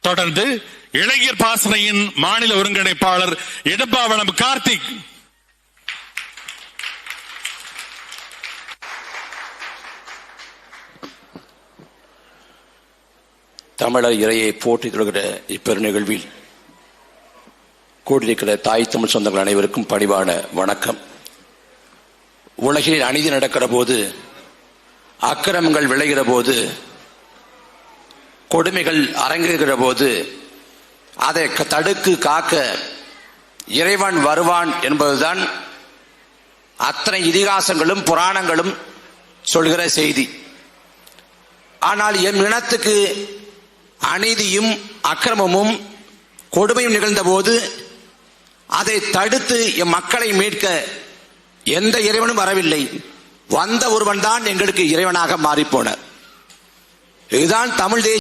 தொடர்ந்து இளைஞர் பாசனையின் மாநில ஒருங்கிணைப்பாளர் இடும்பாவனம் கார்த்திக். தமிழர் இறையை போற்றி தொழுகிற இப்பெரு நிகழ்வில் கூடியிருக்கிற தாய் தமிழ் சொந்தங்கள் அனைவருக்கும் பணிவான வணக்கம். உலகில் அநீதி நடக்கிற போது, அக்கிரமங்கள் விளைகிற போது, கொடுமைகள் அரங்குகிற போது அதை தடுக்கு காக்க இறைவன் வருவான் என்பதுதான் அத்தனை இதிகாசங்களும் புராணங்களும் சொல்கிற செய்தி. ஆனால் எம் இனத்துக்கு அநீதியும் அக்கிரமமும் கொடுமையும் நிகழ்ந்த போது அதை தடுத்து எம் மக்களை மீட்க எந்த இறைவனும் வரவில்லை. வந்த ஒருவன் தான் எங்களுக்கு இறைவனாக மாறிப்போனார். இதுதான் தமிழ் தேசிய